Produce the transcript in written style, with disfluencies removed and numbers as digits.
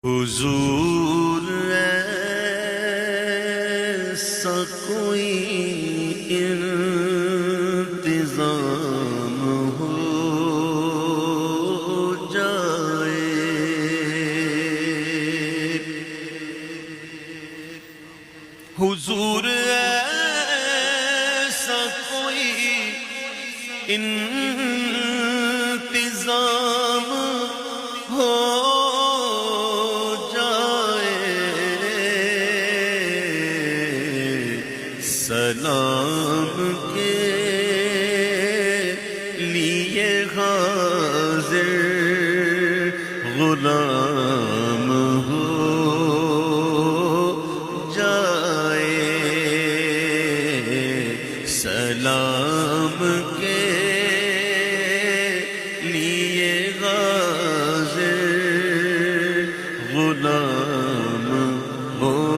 حضور ایسا کوئی انتظام ہو جائے، حضور ایسا کوئی انتظام ہو سلام کے لیے حاضر غلام ہو جائے، سلام کے لیے حاضر غلام